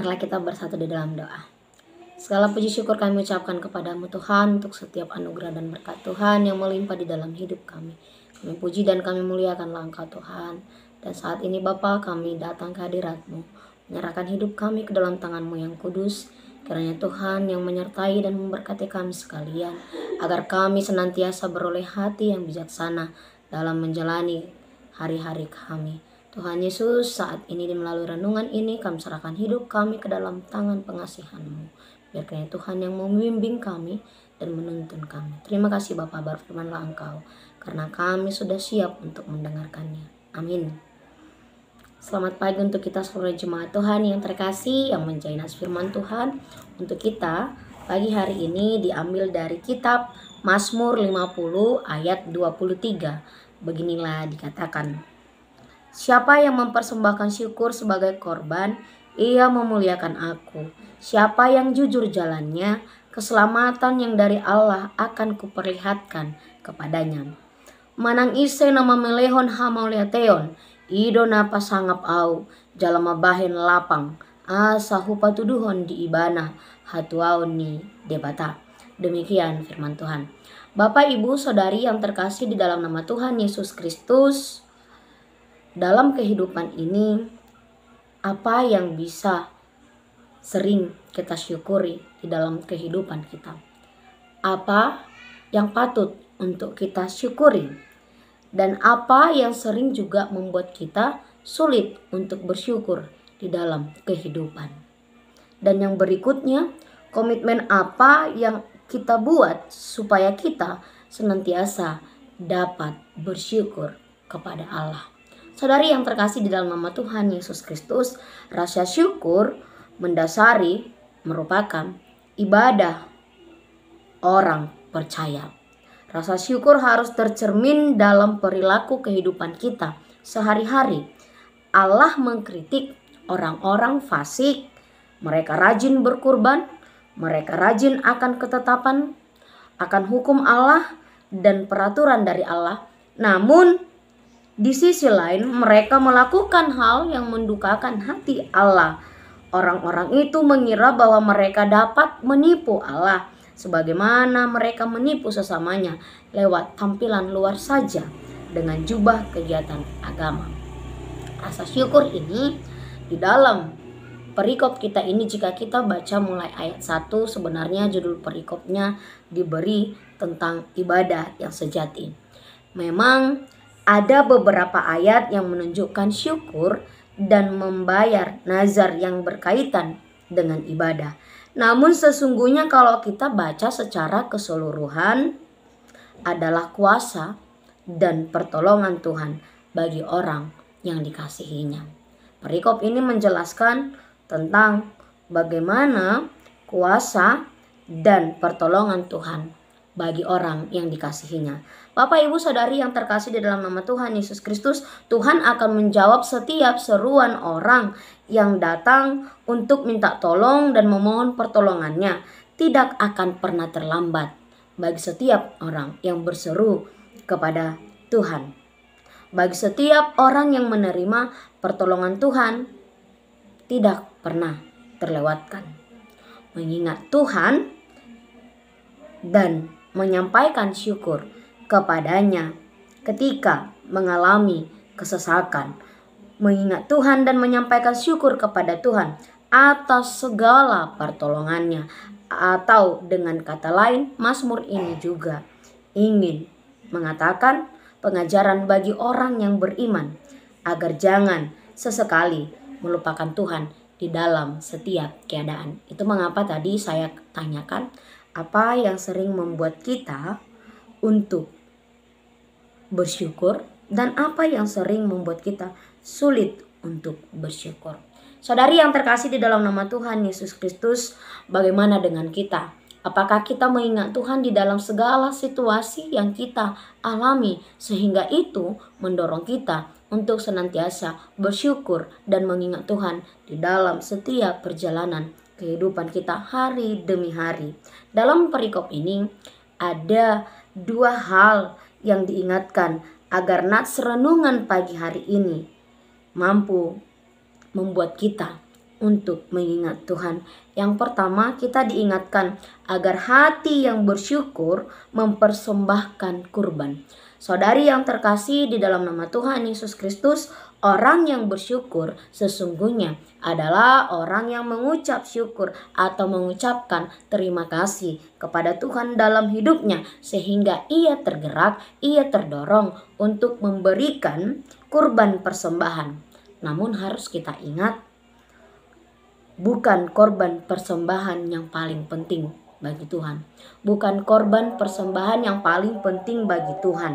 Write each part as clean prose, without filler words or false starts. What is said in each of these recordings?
Marilah kita bersatu di dalam doa. Segala puji syukur kami ucapkan kepadamu Tuhan untuk setiap anugerah dan berkat Tuhan yang melimpah di dalam hidup kami. Kami puji dan kami muliakanlah Engkau Tuhan. Dan saat ini Bapa, kami datang ke hadirat-Mu, menyerahkan hidup kami ke dalam tangan-Mu yang kudus. Kiranya Tuhan yang menyertai dan memberkati kami sekalian, agar kami senantiasa beroleh hati yang bijaksana dalam menjalani hari-hari kami. Tuhan Yesus, saat ini melalui renungan ini kami serahkan hidup kami ke dalam tangan pengasihan-Mu. Biar kiranya Tuhan yang membimbing kami dan menuntun kami. Terima kasih Bapa, berfirmanlah Engkau, karena kami sudah siap untuk mendengarkannya. Amin. Selamat pagi untuk kita seluruh jemaat Tuhan yang terkasih, yang menjadi nas firman Tuhan untuk kita pagi hari ini diambil dari kitab Mazmur 50 ayat 23. Beginilah dikatakan, siapa yang mempersembahkan syukur sebagai korban, ia memuliakan aku. Siapa yang jujur jalannya, keselamatan yang dari Allah akan kuperlihatkan kepadanya. Manang ise nama melehon hamauliateon, ido napa sangap au, jalama bahen lapang, asa hupa tuduhon di ibana, hatuaun ni debata. Demikian firman Tuhan. Bapak, Ibu, Saudari yang terkasih di dalam nama Tuhan Yesus Kristus, dalam kehidupan ini, apa yang bisa sering kita syukuri di dalam kehidupan kita? Apa yang patut untuk kita syukuri? Dan apa yang sering juga membuat kita sulit untuk bersyukur di dalam kehidupan? Dan yang berikutnya, komitmen apa yang kita buat supaya kita senantiasa dapat bersyukur kepada Allah? Saudari yang terkasih di dalam nama Tuhan Yesus Kristus, rasa syukur mendasari merupakan ibadah orang percaya. Rasa syukur harus tercermin dalam perilaku kehidupan kita sehari-hari. Allah mengkritik orang-orang fasik. Mereka rajin berkurban, mereka rajin akan ketetapan, akan hukum Allah dan peraturan dari Allah. Namun di sisi lain, mereka melakukan hal yang mendukakan hati Allah. Orang-orang itu mengira bahwa mereka dapat menipu Allah, sebagaimana mereka menipu sesamanya lewat tampilan luar saja dengan jubah kegiatan agama. Rasa syukur ini di dalam perikop kita ini, jika kita baca mulai ayat 1, sebenarnya judul perikopnya diberi tentang ibadah yang sejati. Memang ada beberapa ayat yang menunjukkan syukur dan membayar nazar yang berkaitan dengan ibadah. Namun sesungguhnya kalau kita baca secara keseluruhan, adalah kuasa dan pertolongan Tuhan bagi orang yang dikasihinya. Perikop ini menjelaskan tentang bagaimana kuasa dan pertolongan Tuhan bagi orang yang dikasihinya. Bapak, Ibu, Saudari yang terkasih di dalam nama Tuhan Yesus Kristus, Tuhan akan menjawab setiap seruan orang yang datang untuk minta tolong dan memohon pertolongannya. Tidak akan pernah terlambat bagi setiap orang yang berseru kepada Tuhan. Bagi setiap orang yang menerima pertolongan Tuhan, tidak pernah terlewatkan. Mengingat Tuhan dan menyampaikan syukur kepadanya ketika mengalami kesesakan. Mengingat Tuhan dan menyampaikan syukur kepada Tuhan atas segala pertolongannya. Atau dengan kata lain, Mazmur ini juga ingin mengatakan pengajaran bagi orang yang beriman agar jangan sesekali melupakan Tuhan di dalam setiap keadaan. Itu mengapa tadi saya tanyakan, apa yang sering membuat kita untuk bersyukur dan apa yang sering membuat kita sulit untuk bersyukur. Saudari yang terkasih di dalam nama Tuhan Yesus Kristus, bagaimana dengan kita? Apakah kita mengingat Tuhan di dalam segala situasi yang kita alami sehingga itu mendorong kita untuk senantiasa bersyukur dan mengingat Tuhan di dalam setiap perjalanan kehidupan kita hari demi hari? Dalam perikop ini ada dua hal yang diingatkan agar nats renungan pagi hari ini mampu membuat kita untuk mengingat Tuhan. Yang pertama, kita diingatkan agar hati yang bersyukur mempersembahkan kurban. Saudari yang terkasih di dalam nama Tuhan Yesus Kristus, orang yang bersyukur sesungguhnya adalah orang yang mengucap syukur atau mengucapkan terima kasih kepada Tuhan dalam hidupnya, sehingga ia tergerak, ia terdorong untuk memberikan kurban persembahan. Namun harus kita ingat, bukan korban persembahan yang paling penting bagi Tuhan. Bukan korban persembahan yang paling penting bagi Tuhan.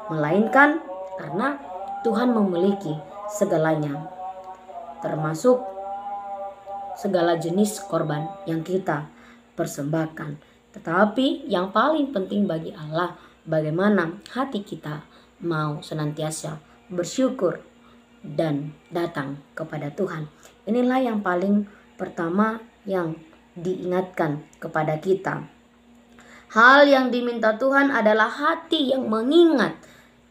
Melainkan karena Tuhan memiliki segalanya. Termasuk segala jenis korban yang kita persembahkan. Tetapi yang paling penting bagi Allah, bagaimana hati kita mau senantiasa bersyukur dan datang kepada Tuhan. Inilah yang paling pertama yang diingatkan kepada kita. Hal yang diminta Tuhan adalah hati yang mengingat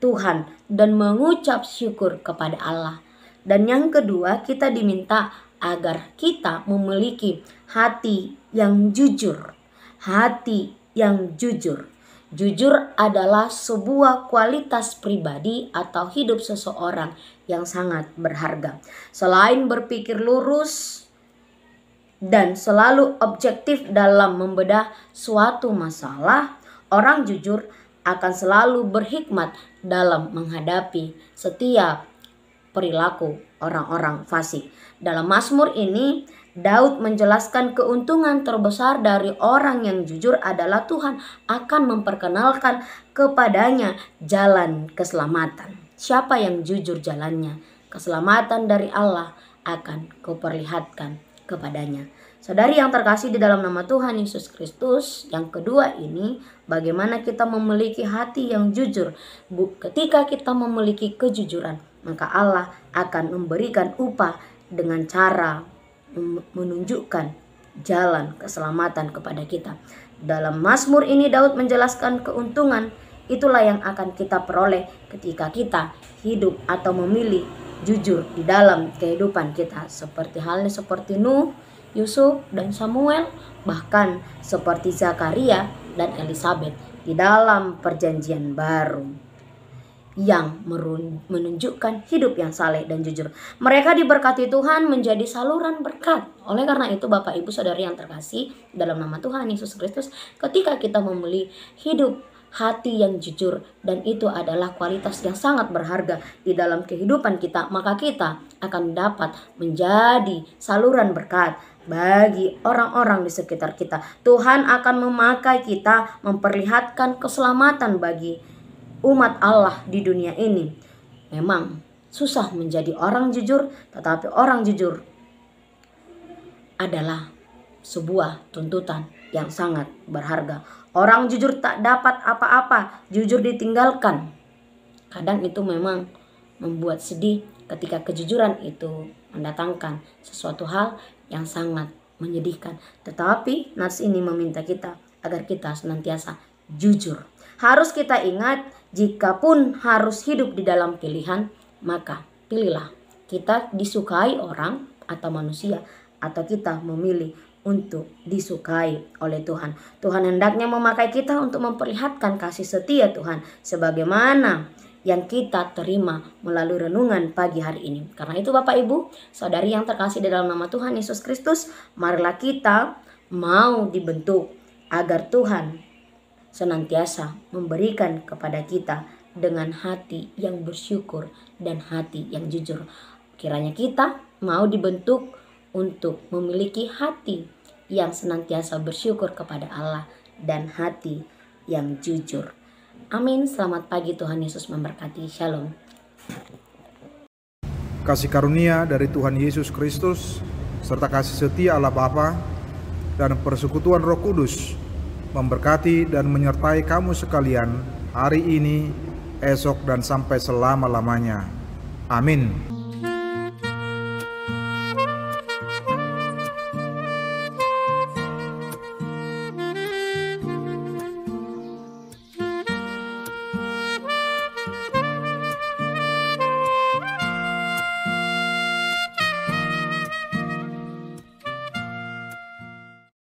Tuhan dan mengucap syukur kepada Allah. Dan yang kedua, kita diminta agar kita memiliki hati yang jujur. Hati yang jujur. Jujur adalah sebuah kualitas pribadi atau hidup seseorang yang sangat berharga. Selain berpikir lurus dan selalu objektif dalam membedah suatu masalah, orang jujur akan selalu berhikmat dalam menghadapi setiap perilaku orang-orang fasik. Dalam Mazmur ini, Daud menjelaskan keuntungan terbesar dari orang yang jujur adalah Tuhan akan memperkenalkan kepadanya jalan keselamatan. Siapa yang jujur jalannya, keselamatan dari Allah akan kuperlihatkan kepadanya. Saudari yang terkasih di dalam nama Tuhan Yesus Kristus, yang kedua ini, bagaimana kita memiliki hati yang jujur. Ketika kita memiliki kejujuran, maka Allah akan memberikan upah dengan cara menunjukkan jalan keselamatan kepada kita. Dalam Mazmur ini Daud menjelaskan keuntungan itulah yang akan kita peroleh ketika kita hidup atau memilih jujur di dalam kehidupan kita. Seperti halnya seperti Nuh, Yusuf dan Samuel, bahkan seperti Zakaria dan Elizabeth di dalam perjanjian baru yang menunjukkan hidup yang saleh dan jujur. Mereka diberkati Tuhan menjadi saluran berkat. Oleh karena itu Bapak Ibu Saudari yang terkasih dalam nama Tuhan Yesus Kristus, ketika kita memilih hidup hati yang jujur, dan itu adalah kualitas yang sangat berharga di dalam kehidupan kita, maka kita akan dapat menjadi saluran berkat bagi orang-orang di sekitar kita. Tuhan akan memakai kita memperlihatkan keselamatan bagi umat Allah di dunia ini. Memang susah menjadi orang jujur, tetapi orang jujur adalah sebuah tuntutan yang sangat berharga. Orang jujur tak dapat apa-apa, jujur ditinggalkan. Kadang itu memang membuat sedih ketika kejujuran itu mendatangkan sesuatu hal yang sangat menyedihkan. Tetapi nats ini meminta kita agar kita senantiasa jujur. Harus kita ingat, jikapun harus hidup di dalam pilihan, maka pilihlah kita disukai orang atau manusia, atau kita memilih untuk disukai oleh Tuhan. Tuhan hendaknya memakai kita untuk memperlihatkan kasih setia Tuhan sebagaimana yang kita terima melalui renungan pagi hari ini. Karena itu Bapak Ibu, Saudari yang terkasih di dalam nama Tuhan Yesus Kristus, marilah kita mau dibentuk agar Tuhan senantiasa memberikan kepada kita dengan hati yang bersyukur dan hati yang jujur. Kiranya kita mau dibentuk untuk memiliki hati yang senantiasa bersyukur kepada Allah dan hati yang jujur. Amin. Selamat pagi, Tuhan Yesus memberkati. Shalom. Kasih karunia dari Tuhan Yesus Kristus serta kasih setia Allah Bapa dan persekutuan Roh Kudus memberkati dan menyertai kamu sekalian hari ini, esok, dan sampai selama-lamanya. Amin.